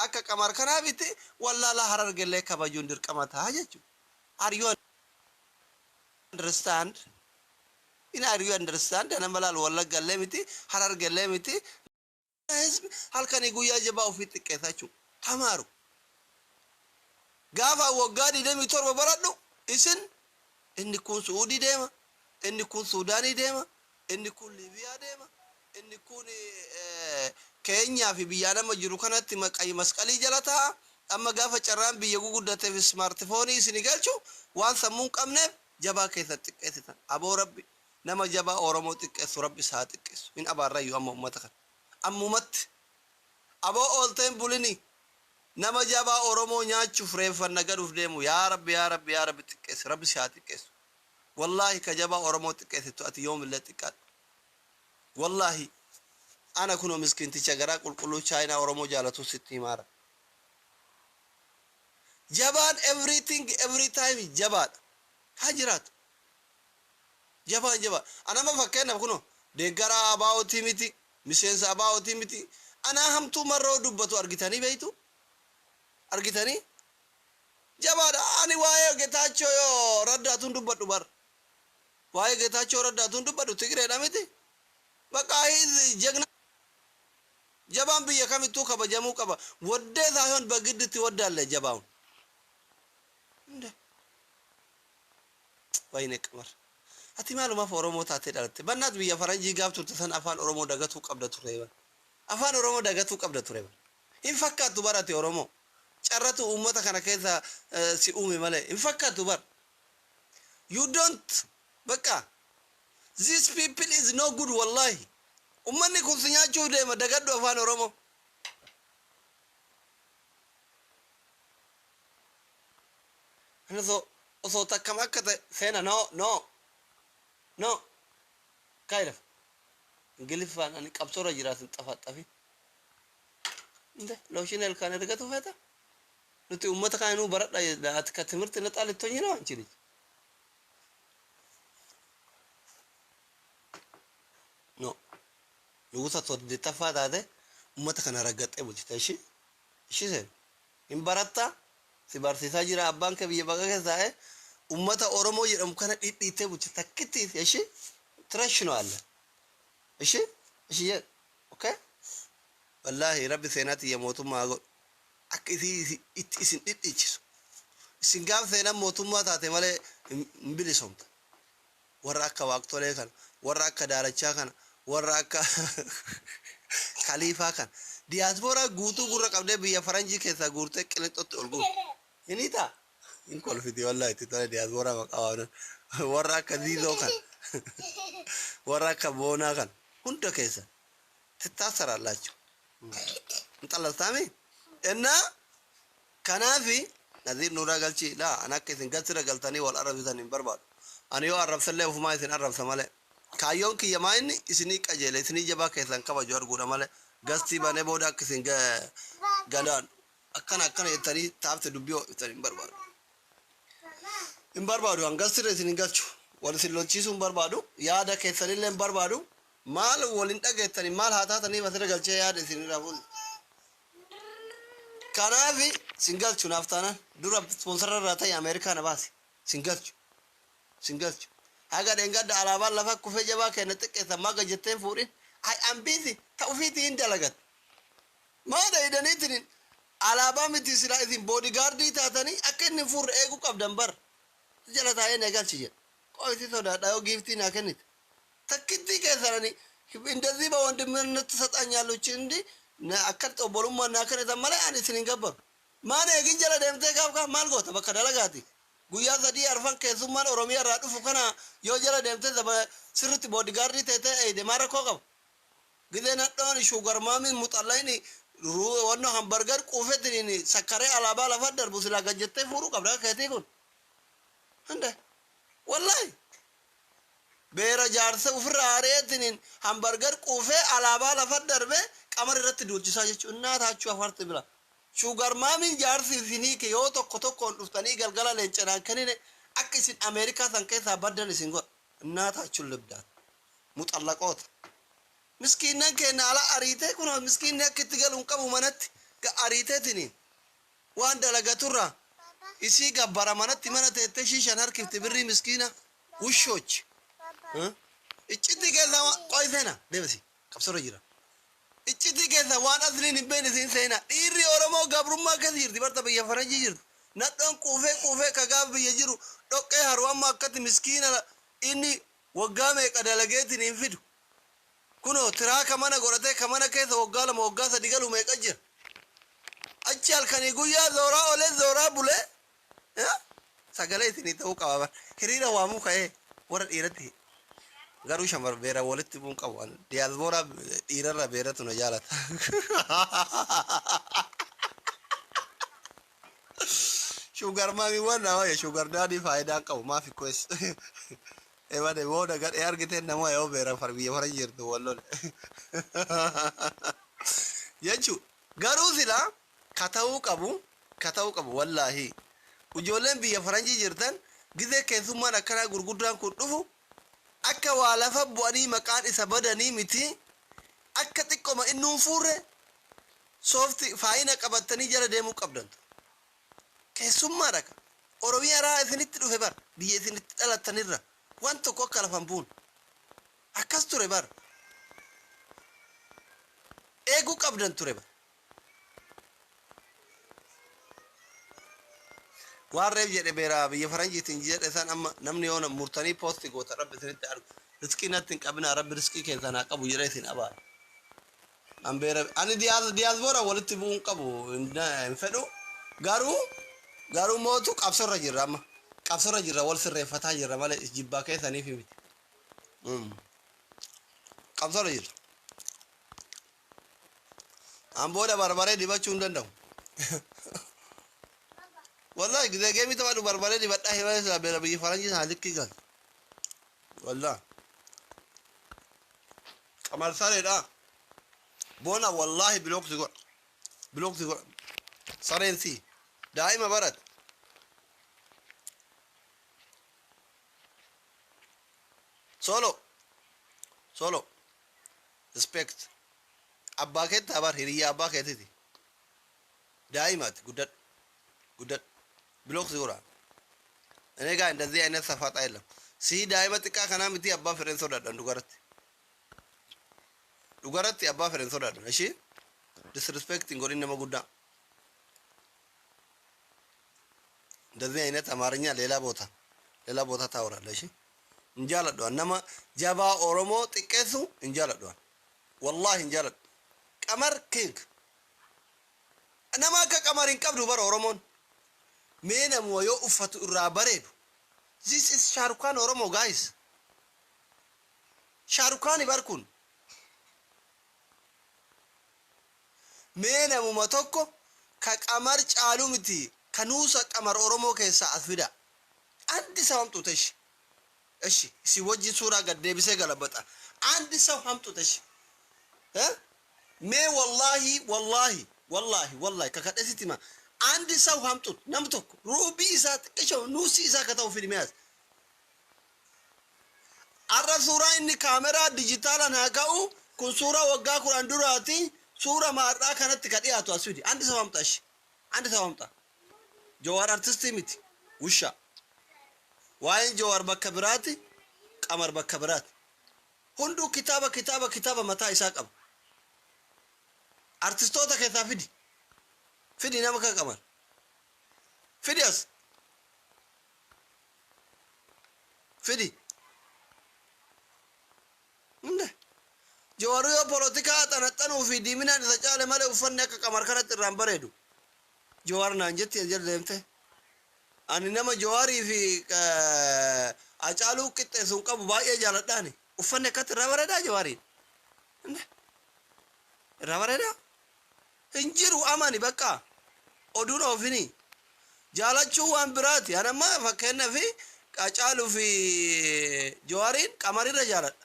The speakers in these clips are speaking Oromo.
akka qamar kana biti wallala harar gelle kabajuun dirqamata jechuudha. Are you understand? Are you understand? Ana malal walla galle miti harar galle miti hizb halkani guyyaa jabaa ofitti xiqqeessachuu tamaaru. Gaafa waggaa 27 baradhu isin inni kun Suudii deema, inni kun Suudaanii deema, inni kun Liibiyaa deema, inni kun Keenyaa fi biyya nama jiru kanatti maqay masqalii jala ta'a. Amma gaafa carraan biyya guguddateef smartphone isin galchu waan sammuun qabneef jabaa keessatti xiqqeessitan. Aboo Rabbi nama jabaa Oromoo xiqqeessu Rabbi isaa xiqqeessu. Hin abaarrayyuu amma uummata kana. Ammumatti aboo oolteen bulini nama jabaa Oromoo nyaachuuf reeffanna gaduuf deemu yaa Rabbi yaa Rabbi yaa Rabbi xiqqeessu Rabbi isaa xiqqeessu. Wallahi ka jabaa Oromoo xiqqeessitu ati yoomillee xiqqaadha. Wallahi ana kuno miskinticha garaa qulqulluu Chaayinaa Oromoo jaalatu sitti himaara. Jabaan everything every time jabaadha. Haa jiraatu. Jabaan. Anama fakkeenyaaf kuno deeggaraa abaa'ootii miti. Miseensa abaa'ootii miti. Anaa hamtuu marroo dubbatu argitanii beeytu? Argitanii? Jabaadha. Ani waa'ee Getaachoo yoo raddaatuun dubbadhu bar. Waa'ee Getaachoo raddaatuun dubbadhu Tigireedha miti? Bakka jegna jabaan biyya kamittuu kabajamuu qaba. Waddee saayoon bagidditti waddaallee jabaa'uun. Wayne qamar. Ati maalumaaf Oromoo taatee dhalatte. Bannaat biyya faranjii gaaf turte san afaan Oromoo dagatuu qabda ture. Afaan Oromoo dagatuu qabda ture. Hin fakkaattu barate Oromoo. Carratu uummata kana keessa si uume malee. Hin fakkaattu bar. You don't. Bakka. These people is no good wallahi. Ummanni kun si nyaachuuf deema dagaddu afaan Oromoo. Osoo takkam akka ta'e seena no. Kaayidaf. Ingiliffaan ani qabsoorra jiraatin xafaxafi. Looshin elkaan ergatu feeta. Nuti uummata kana nuu baradha ati ka timirti na xaalittoon jira waan jiri. No. Nugusa toddettaffaa taate uummata kana raggaxxee bulchita ishii seen hin baratta si barsiisaa jira abbaan kee biyya baqa keessaa ummata Oromoo jedhamu kana dhidhiitee bulchita takkitti ishii tirashino alla ishii okay wallahi Rabbi seenaati ya mootummaa godhu akka isin dhidhiichisu isin gaaf seenaan mootummaa taate malee hin bilisomta warra akka waaqtolee kana warra akka daarachaa kana warra akka khaliifaa kan diaspora guutuu gurra qabdee biyya faranjii keessaa guurtee qilixotti ol guur hinita in kolfiti wallahi titole diaspora maqaawaan warra akka ziizoo kan warra akka boonaa kan hunda keessa tittaasaraallachu intalatami enna kanaafi Nadir Nuraa galchi la ana akka isin galchira galtanii wal arrabsitan hin barbaadu ani yoo arrabsallee ufumaa isin arrabsa malee kaayyoon kiyya maayinni isinii qajeele isinii jabaa keessan kabaju arguudha malee gastii banee booda akka isin gadaan akkana jettanii taafte dubbii ho'iftan hin barbaadu hangastire isin hin galchu wal isin lolchiisuu hin barbaadu yaada keessanillee hin barbaadu maal waliin dhageettanii maal haa taatanii basira galchee yaada isin irraa fuudhu kanaafi sin galchu naaf taanaan dura sponsora irraa ta'e Ameerikaa na baasi sin galchu haga dengadda alaabaan lafa kufee jabaa kenna xiqqeessa maga jetteen fuudhin I am busy ta'ufiitii hin dalagat maada idaniitiin alaabaa miti silaa isin boodigaardii taatanii akka inni fuudhu eeguu qabdan bar jala taa'ee na galchi jedha qo'isi sodaadha yoo giiftii naa kennite takkittii keessanii እንደዚህ በወንድምነት ትሰጣኛለሁ እንጂ አከት ኦቦሉማ ናከነ ተመለ አን ሲኒን ገበር ማነ ግን ጀለ ደምቴ ጋብካ ማልጎተ በከደለጋቲ ጉያ ዘዲ አርፋን ከሱማን ኦሮሚያ ራዱፉ ከና ዮ ጀለ ደምቴ ዘበ ስርት ቦዲጋርዲ ተተ አይደ ማረኮ ቀብ ግዜና ዶን ሹገር ማሚን ሙጣላይኒ ወኖ ሃምበርገር ቁፈትኒ ሰከረ አላባ ለፈደር ቡስላ ገጀተ ፉሩ ቀብራ ከቴኩን እንደ ወላሂ beera jaarsa ufirra areetiin hamburger quufee alaabaa lafa darbe qamar irratti duulchisaa jechuun naataachuu afarti bira sugar maamin jaarsi isinii ke yoo tokkoon dhuftanii galgala leencanaan kanine akka isin Ameerikaa san keessaa baddan isin godha naataachuu libdaat muxallaqoota miskiinan keenya ala ariitee kun miskiinni akka itti galuun qabu manatti أريتتني وان دلقتورا إسي قبرا منات منا تتشي شنهر كيف تبري مسكينة وشوش ها إتشتي كذا قايثنا دبسي كبسورة جرا إتشتي كذا وان أذرين بين زين سينا إيري أورمو قبرما كثير دبرت بيا فرنجي جرد نتن كوفة كقاب بيجرو دوكي هروان ما كت مسكينة إني وقامي كدلقيتني انفدو كنو تراك منا قرأتي كمانا كيث وقال موقاسة ديقالو ميك أجر أجل كان يقول يا زورا أولي زورا بولي ها سقليتني توقع بابا هريرا واموكا إيه ورد إيرتي غارو شمر بيرا ولدت بون قوان ديازبورا إيرا بيرا تنجالت شوغر مامي وانا يا شوغر دادي فايدا قو ما في كويس ايوا دي ودا غاد ارغتين نما يو بيرا فربي فرنجيرتو والله يجو غارو سلا كتاو قبو والله وجولن بي فرنجي جيرتن غيزه كيسوما نكرا غرغدان كو دفو akka waa lafa bu'anii maqaan isa badanii miti akka xiqqoma innuun fuure soofti faayina qabatanii jala deemuu qabdan keessummaa dhaka oromiyaa raa isinitti dhufe bar biyya isinitti dhalattanirra waan tokko akka lafan buun akkas ture bar eeguu qabdan ture bar waan reef jedhe beeraa biyya faranjiitiin jedhe san amma namni yoona murtanii poosti goota rabbi isinitti argu riskii natti hin qabinaa rabbi riskii keessan haa qabu jedhe isin abaa an beera ani diyaasboora walitti bu'uun qabu hin fedhu garuu mootu qabsorra jirra amma qabsorra jirra wal sirreeffataa jirra malee jibbaa keessaniif miti qabsorra jirra an booda barbaree dibachuu hin danda'u والله إذا جيمي تبع بربرة دي بتأهي ما بيجي فرنجي هذيك كي قال والله كمال ساري ده بونا والله بلوك سيقول سارين سي دائما برد سولو respect أباكت تبار هريا أباكت دي دائما قدرت بلوك سيقول أنا قاعد ندزي أنا صفات أيلا سي دائما تكا خنا متي أبا فرن سودا دوغارت أبا فرن سودا ماشي disrespecting قولين نما قدام ندزي أنا تمارنيا ليلا بوتا تاورا لاشي إنجالت دوان نما جابا أورومو تكسو إنجالت دوان والله إنجالت كمر كيك نما كمرين كبدو بار أورومون مين مويو أفتو الرابريدو this is Shahrukh Oromo guys Shahrukh barkun mena mu matokko ka qamar caalu miti kanuusa qamar Oromo keessa afida andi sawamtu tashi eshi si wajji sura gadde bise galabata andi sawamtu tashi ha me wallahi ka kadde sitima andi sawamtu namtok rubi isa kesho nusi isa kataw filmiyas arra sura inni kamera digital na ka'u kun sura wagga kuran durati sura maadha kanatti kadiyatu asudi andi sawamta jawar artist miti wusha wayin jawar bakabirati qamar bakabirati hundu kitaba mata isa qab artistota keessa fidi nama ka qamar fidias fidi nde jawaru yo politika tanatanu fi dimina da jale male ufanne ka qamar kana tirran baredu jawar nan jetti jedemte ani nama jawari fi acalu kitte sun qabu baaye jaladani ufanne ka tirra bareda jawari nde rabareda injiru amani bakka odun ofini jalachu wan birati anama fakkenna fi acalu fi jawarin qamarira jalad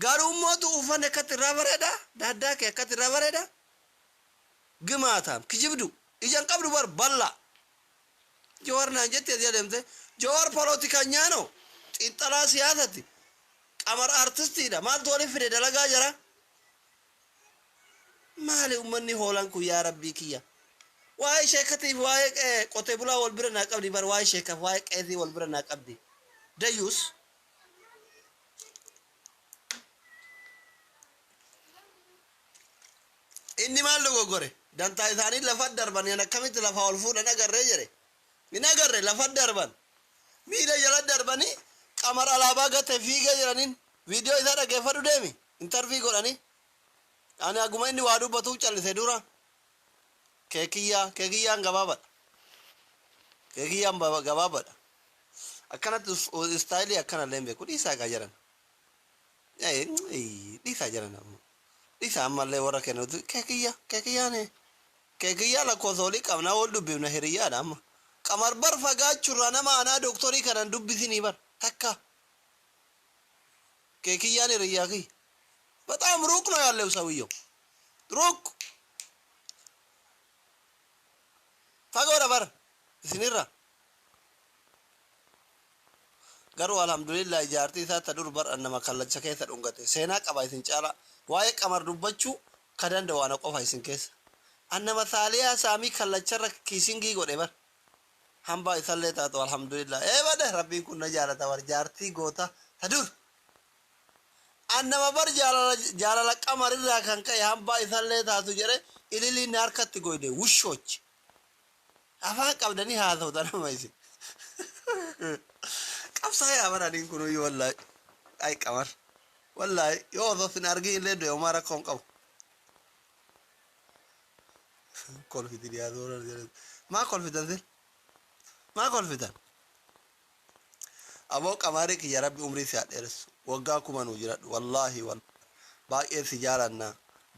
garu motu ufanne ka tirra bareda dadda ke ka tirra bareda gimatam kijibdu ijan qabdu bar balla jawar nan jette jedemte jawar politikanya no xintala siyasati qamar artisti da mal tole fide dalaga jara مالي أمني هولانكو يا ربي كيا واي شيكتي واي قتبلا والبرنا قبدي بر واي شيكا واي قيدي والبرنا قبدي ديوس إني ما لو غوري دانتا ثاني لفات دربان يانا كميت لفا والفود أنا غري جري إنا غري لفات دربان ميدا يلا درباني قمر على باغا تفيغا جرانين فيديو إذا ركفرو ديمي انترفي قراني أنا أقوم إني وادو بطو چل سيدورا كيكيا غبابا كيكيا غبابا أكنت ستايلي أكنا لمبي كودي ساقا جران دي ساجران دي سامالي ورا كنو كيكيا نه كيكيا لا كوزولي كمنا ول دبينا هريا دام قمر بر فغا چرانا ما انا دكتوري كان دبسيني بر تكا كيكيا نه رياكي በጣም ሩቅ ነው ያለው ሰውየው ሩቅ ፈጎረ በር ሲኒራ ገሩ አልহামዱሊላህ ጃርቲ ሳተ ዱር በር አነማ ከለቸ ከሰ ዱንገተ ሴና ቀባይትን ጫላ ዋይ ቀመር ዱበቹ ከደንደ ዋና ቆፋይስን ከሰ አነማ ሳሊያ ሳሚ ከለቸረ ኪሲንጊ ጎደ በር hamba isalle taatu alhamdulillah bade rabbi kun najala tawar jarti gota tadur annama bar jalala qamarirra kan kay hamba isalle taatu jere ilili narkatti goyde wushoch afa qabdani haado tanamaisi qabsa ya baradin kunu wallahi ay qamar wallahi yo do fin argi le do mara kon qaw kol fi diya do ma kol fi danzil ما قال فدان أبو كمارك يا ربي عمري سعد إرس وقاكم أنا وجراد والله باقي سجارنا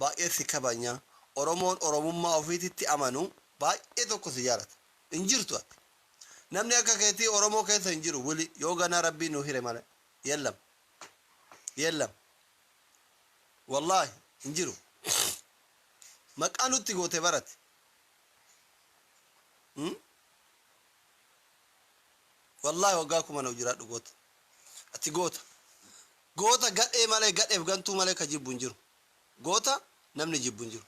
باقي سكبانيا أرمون ما أفيت تأمنوا باقي توكو سجارة إنجرتوا نمني أكاكيتي أرمو كيس إنجرو ولي يوغانا ربي نوهير ماله يلم والله إنجرو مكانو تيغو تبارت والله وقاكم أنا وجراد قوت أتي قوتا قد إيه مالي قد إيه بغانتو مالي كجيب بنجرو قوتا نمني جيب بنجرو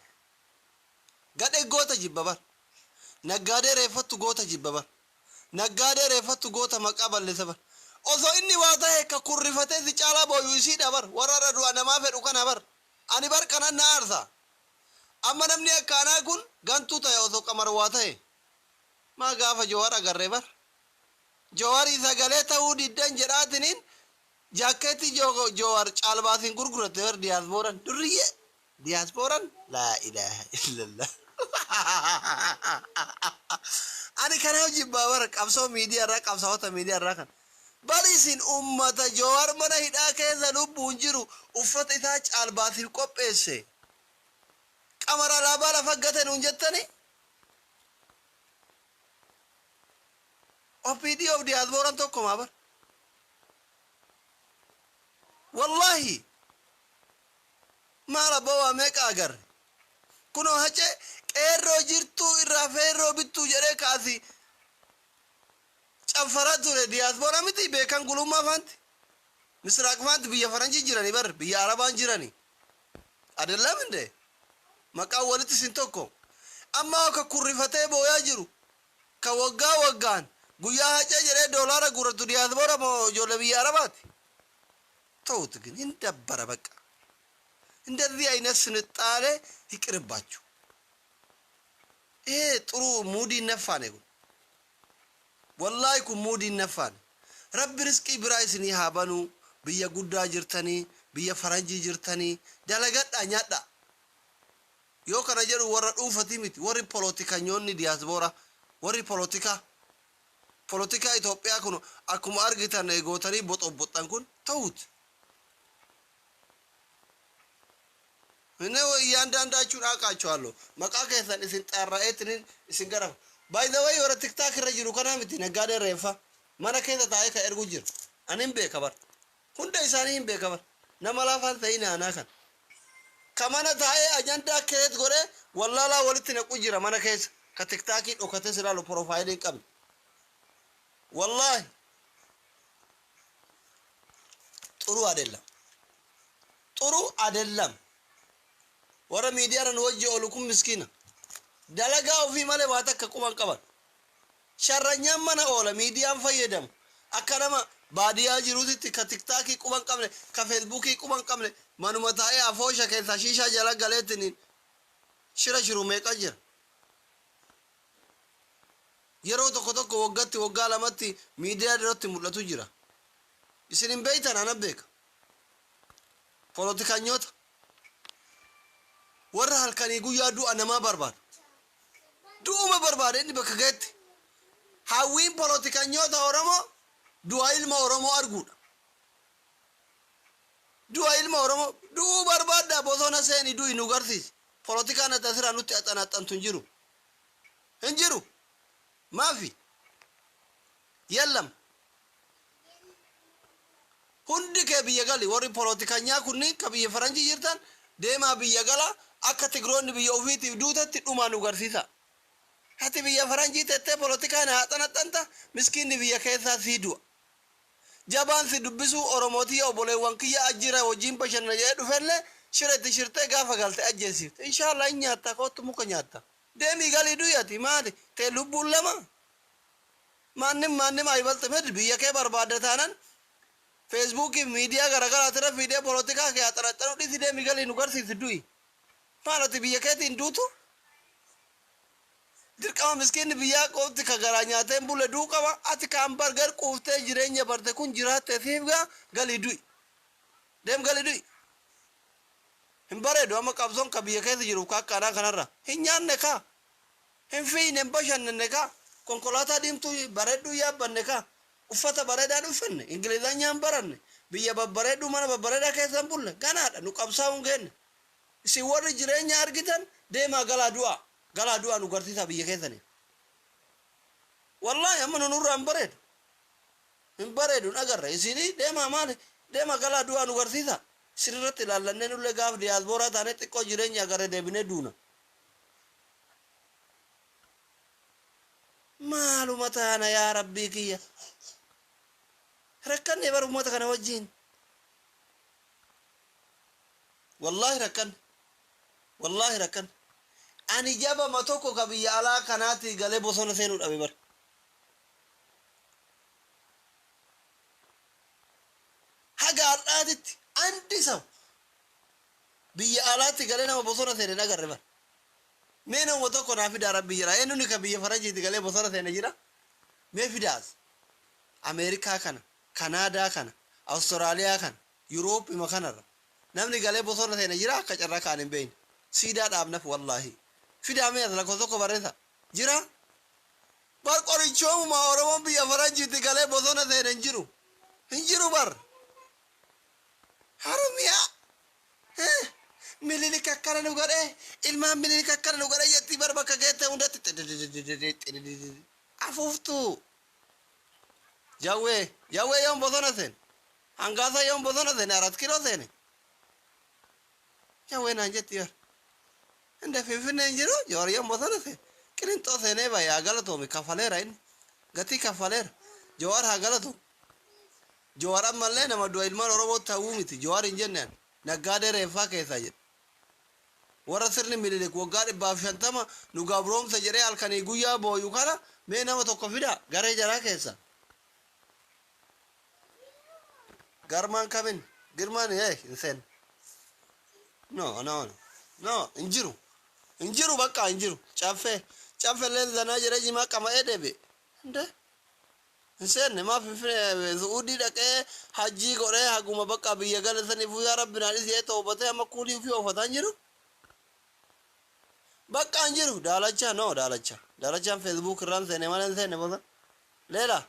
قد إيه قوتا جيب ببار نقادي ريفتو قوتا جيب ببار نقادي ريفتو قوتا مقابل لسبر أوزو إني واضح ككور رفتي سيچالا بو يوسيد أبر ورارا دو أنا ما فر وكان أبر أني بار كان نارثا أما نمني أكانا كون غانتو تا أوزو كمر واضح ما غافا جوارا غرر بار جواري سغالتا ودي دنجراتنين جاكيتي جوار چالباسين غرغرتر دياسبوران دريه دياسبوران لا اله الا الله انا كان يجي باور قبسو ميديا را قبسو ميديا را كان بلسين امه جوار من هدا كيزا لبونجرو افت اتا چالباسين قوبسه قمر لا بالا فغتن انجتني OPD of the Advoran to come over. Wallahi Mala Boa make agar. Kuno Hache, Ero Jirtu, Rafero Bitu Jerekasi Chafaratu, the Advoramiti, Bekan Guluma Fant. Mr. Akmant be a Faranji Jirani, be Araban Jirani. At the 11th day. Macau Wallis in Toko. Amaka Kurifate Boyajiru. Kawagan. Guya haja jere dolara guratu diaspora mo jole biya arabat tawt ግን እንደበረ በቃ እንደዚህ አይነት ስንጣለ ይቅርባችሁ ይሄ ጥሩ ሙዲ ነፋነ ወላሂ ኩ ሙዲ ነፋነ ረብ ርስቂ ብራይስኒ ሃበኑ ብየ ጉዳ ጅርተኒ ብየ ፈረንጂ ጅርተኒ ደለገዳ ኛዳ ዮ ከነጀሩ ወረዱ ፈቲሚት ወሪ ፖለቲካኞኒ ዲያስፖራ ወሪ ፖለቲካ ኢትዮጵያ ኩኑ አኩም አርግተን ጎተሪ ቦጦቦጣን ኩን ተውት ነው ያንዳንዳችሁን አቃቸዋለሁ መቃከሰን ሲንጣራኤትን ሲንገራው ባይ ዘ ወይ ወረ ቲክታክ ረጅሩ ከናምቲ ነጋደ ረፋ ማነከተ ታይ ከእርጉ ጅር አንም በከበር ሁንደ ኢሳኒም በከበር ነመላፋን ተይና አናከን ከማነ ታይ አጀንዳ ከየት ጎረ ወላላ ወልት ነቁ ጅራ ማነከስ ከቲክታክ ዶከተ ስላሉ ፕሮፋይልን ቀብ والله ጥሩ አይደለም ورا ميديا نوجه لكم مسكينة دلقاو في مالي واتك كمان قبل شرنيا من أولا ميديا فيدم أكرما باديا جروتي كتيك تاكي كمان قبل كفيسبوكي كمان قبل منو متاعي أفوشة كيساشيشة جلا قلتني شرا شرو ميك أجر yeroo tokko tokko waggaatti waggaa lamatti miidiyaa irratti mul'atu jira isin hin beeytan ana beeka poolitikanyoota warra halkanii guyyaa du'a namaa barbaada du'uma barbaada inni bakka ga'etti hawwiin poolitikanyoota oromoo du'a ilma oromoo arguudha du'a ilma oromoo du'uu barbaadda bosona seeni du'i nu garsiisi poolitikaan adda asiraa nutti axanaxxantu hin jiru ما في يلم هندي كبي يقالي وري بوليتيكانيا كوني كبي فرنجي جيرتان ديما بي يقالا أكا تقرون بي يوفيتي دوتا تتوما نغرسيسا هاتي بي فرنجي تتة بوليتيكانا هاتنا تنتا مسكين بي يكيسا سيدوا جابان سيدو بسو أوروموتي أو بولي وانكيا أجيرا وجيم بشن نجايدو فرلي شرطي شرطي غافا غالتي أجيسيفت إن شاء الله إنياتا كوتو مكا نياتا دemi gali duyati maali te lubbun lama mannim aybalta med biya ke barbada tanan facebook media garagara tara video politika ke atara tara disi demi gali nu garsi dui malati biya ke tin dutu dirqama miskin biya qofti ka garanya tem bule du qaba ati kam burger qufte jireenya barte kun jirate sifga gali dui dem gali dui Himbare ama kabzon kabiya keessa jiru kana kanarra hin nyaanne ka hin fiine bashanne ka konkolaataa diimtu bareedduu yaabbanne ka uffata bareedaa uffanne ingilizanyaan baranne biyya babbareedduu mana babbareedaa keessan bulle ganaadha nu qabsaa'uun geenne isin warri jireenya argitan deemaa galaa du'a nu garsiisa biyya keessanii wallahi amma nurraa hin bareedu agarra isinii deemaa maali deemaa galaa du'a nu garsiisa sirratti laallanne nulle gaaf diyaasboora taane xiqqoo jireenya gara deebine duuna maaluma taana yaa rabbii kiyya rakkanne bar ummata kana wajjiin wallahi rakkan ani jaba matoko ka biyya alaa kanaati galee bosona seenuu dhabe bar haga har'aatitti andi saw biyya alaatti galee nama bosona seene nagarre bar mee nama tokko naa fidaa rabbi jira eenyuni ka biyya farajiiti galee bosona seene jira mee fidaas ameerikaa kana kanaadaa kana awustiraaliyaa kana yuroopima kanarra namni galee bosona seene jira akka carraa kaan hin beeyne siidaa dhaabnaf wallaahi fidaa mee lakko tokko barreessa jira bar qorichoomuma oromoon biyya farajiiti galee bosona seene hin jiru bar harumiya mililik akkana nu godhe ilmaan mililik akkana nu godhe jetti bar bakka geette hundatti afuuftu jawwee yoon bosona seen hangaasa yoon bosona seene 4 kilo seene jawwee naan jetti bar inda finfinne hin jiru joor yoon bosona seen qilinxoo seenee baye haa galatoomi kafaleera inni gatii kafaleera joowar haa galatoomi Jawar ammallee nama du'a ilmaan Oromoo ta'uu miti Jawar hin jennaan naggaadee reeffaa keessaa jedhe warra sirni mililik waggaa 150 nu gabroomsa jedhee halkanii guyyaa booyu kana mee nama tokko fida garee jaraa keessa garmaan kamin girmaan inseen no injiru bakka injiru caffee leen zanaa jedhee jimaa qama'ee deebe nde inseen ma fi Saudi dhaqee hajjii godhee haguma bakka biyya galasaniif yaa rabbi naan isee toobatee amma kuulii fi ofataan jiru bakka jiru daalachaan facebook irraan seene malee seene bosa leela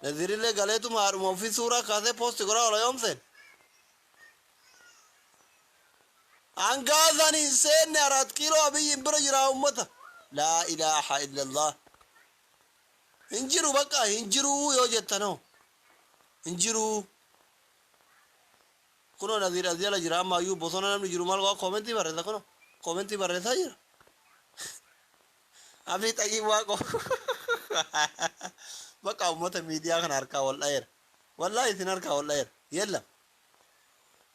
nazirillee galeetuma haadhuma ofii suuraa kaasee poosti godhaa ola yoomseen hangaasan hin seenne 4 kiiloo abiyyin bira jira ummata laa ilaaha illallah hinjiru bakka hinjiru yoo jettanoo hinjiru kuno nazir aziyala jira amma ayyuu bosona namni jiru maal waa komentii barreessa kuno komentii barreessaa jira afi ta'i waaqo bakka ummata miidiyaa kana harkaa wal dhayeera wallahi isin harkaa wal dhayeera yella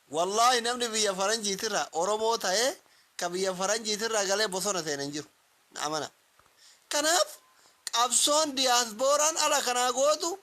والله نمني بيا فرنجي ترى أورومو تاي كبيا فرنجي ترى قال بوسونة تينجر نعمنا كناف أبصون دياسبوران على كنا قوتو